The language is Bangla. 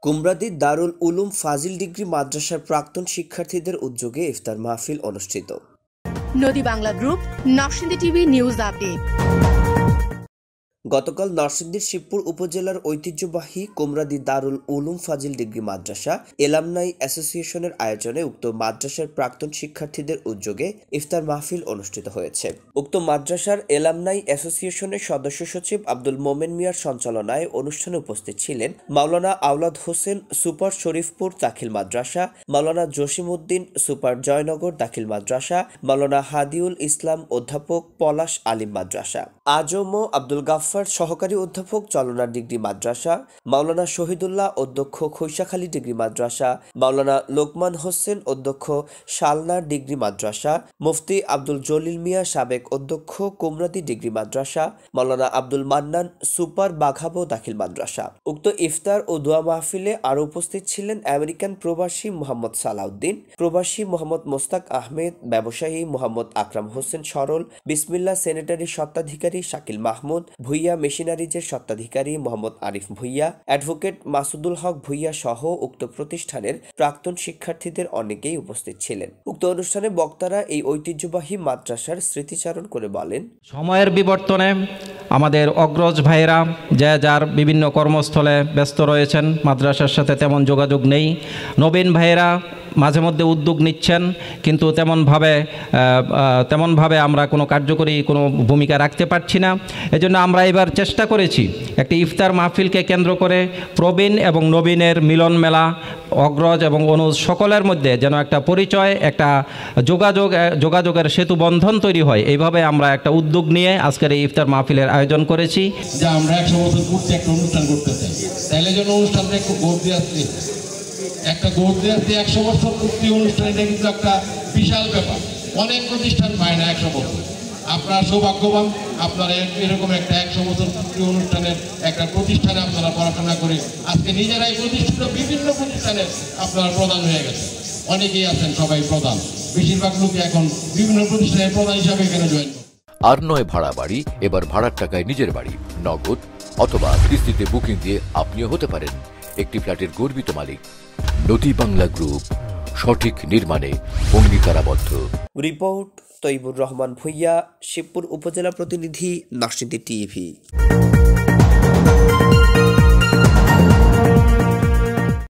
কুমরাদি দারুল উলুম ফাজিল ডিগ্রি মাদ্রাসার প্রাক্তন শিক্ষার্থীদের উদ্যোগে ইফতার মাহফিল অনুষ্ঠিত। নদী Bangla group, Narsingdi TV news update. গতকাল নরসিংদীর শিবপুর উপজেলার ঐতিহ্যবাহী কুমরাদি দারুল উলুম ফাজিল ডিগ্রি মাদ্রাসা এলামনাই অ্যাসোসিয়েশনের আয়োজনে উক্ত মাদ্রাসার প্রাক্তন শিক্ষার্থীদের উদ্যোগে ইফতার মাহফিল অনুষ্ঠিত হয়েছে। উক্ত মাদ্রাসার এলামনাই অ্যাসোসিয়েশনের সদস্য সচিব আব্দুল মোমেন মিয়ার সঞ্চালনায় অনুষ্ঠানে উপস্থিত ছিলেন মাওলানা আওলাদ হোসেন সুপার শরীফপুর দাখিল মাদ্রাসা, মাওলানা জসিমউদ্দিন সুপার জয়নগর দাখিল মাদ্রাসা, মাওলানা হাদিউল ইসলাম অধ্যাপক পলাশ আলিম মাদ্রাসা, আজম আব্দুল গাফফার সহকারী অধ্যাপক চলনা ডিগ্রি মাদ্রাসা, মাওলানা শহীদুল্লাহ অধ্যক্ষ খৈশাখালী ডিগ্রি মাদ্রাসা, মাওলানা লোকমান হোসেন অধ্যক্ষ শালনা ডিগ্রি মাদ্রাসা, মুফতি আব্দুল জলিল মিয়া সাবেক অধ্যক্ষ কুমরাদি ডিগ্রি মাদ্রাসা, মাওলানা আব্দুল মান্নান সুপার বাঘাবো দাখিল মাদ্রাসা। উক্ত ইফতার ও দোয়া মাহফিলে আরও উপস্থিত ছিলেন আমেরিকান প্রবাসী মোহাম্মদ সালাউদ্দিন, প্রবাসী মোহাম্মদ মোস্তাক আহমেদ, ব্যবসায়ী মোহাম্মদ আকরাম হোসেন সরল, বিসমিল্লাহ স্যানিটারি স্বত্বাধিকারী শাকিল মাহমুদ, ভুইয়া মেশিনারিজের স্বত্বাধিকারী মোহাম্মদ আরিফ ভুইয়া, অ্যাডভোকেট মাসুদুল হক ভুইয়া সহ উক্ত প্রতিষ্ঠানের প্রাক্তন শিক্ষার্থীদের অনেকেই উপস্থিত ছিলেন। উক্ত অনুষ্ঠানে বক্তারা এই ঐতিহ্যবাহী মাদ্রাসার স্মৃতিচারণ করে বলেন, সময়ের বিবর্তনে আমাদের অগ্রজ ভাইয়েরা যে যার বিভিন্ন কর্মস্থলে ব্যস্ত রয়েছেন, মাদ্রাসার সাথে তেমন যোগাযোগ নেই। নবীন ভাইয়েরা মাঝে মধ্যে উদ্যোগ নিচ্ছেন, কিন্তু তেমনভাবে আমরা কোনো কার্যকরী কোনো ভূমিকা রাখতে পারছি না। এজন্য আমরা এবার চেষ্টা করেছি একটি ইফতার মাহফিলকে কেন্দ্র করে প্রবীণ এবং নবীনের মিলন মেলা, অগ্রজ এবং অনুজ সকলের মধ্যে যেন একটা পরিচয়, একটা যোগাযোগের সেতু বন্ধন তৈরি হয়। এইভাবে আমরা একটা উদ্যোগ নিয়ে আজকের এই ইফতার মাহফিলের আয়োজন করেছি। যে আমরা 100 বছর পূর্তি একটা অনুষ্ঠান করতে চাই, তাহলে যেন অনুষ্ঠানটা একটু গড় দিয়ে আসছে, একটা গড় দিয়ে আসছে 100 বছর পূর্তি অনুষ্ঠান, এটা কিন্তু একটা বিশাল ব্যাপার। অনেক প্রতিষ্ঠান পায় না 100 বছর। আপনারা সৌভাগ্যবান, আপনারা এরকম একটা 100 বছর পূর্তি অনুষ্ঠানের একটা প্রতিষ্ঠানে আপনারা পড়াশোনা করে আজকে নিজেরাই প্রতিষ্ঠিত বিভিন্ন প্রতিষ্ঠানে আপনারা প্রধান হয়ে গেছে। অনেকেই আছেন সবাই প্রধান, বেশিরভাগ লোকে এখন বিভিন্ন প্রতিষ্ঠানের প্রধান হিসাবে এখানে জয়েন করে। আর নয় ভাড়া বাড়ি, এবার ভাড়ার টাকায় নিজের বাড়ি, নগদ অথবা কিস্তিতে বুকিং দিয়ে আপনিও হতে পারেন একটি ফ্ল্যাটের গর্বিত মালিক। নদী বাংলা গ্রুপ, সঠিক নির্মাণে অঙ্গীকারাবদ্ধ। রিপোর্ট তৈবুর রহমান ভুইয়া, শিবপুর উপজেলা প্রতিনিধি, নরসিংদী টিভি।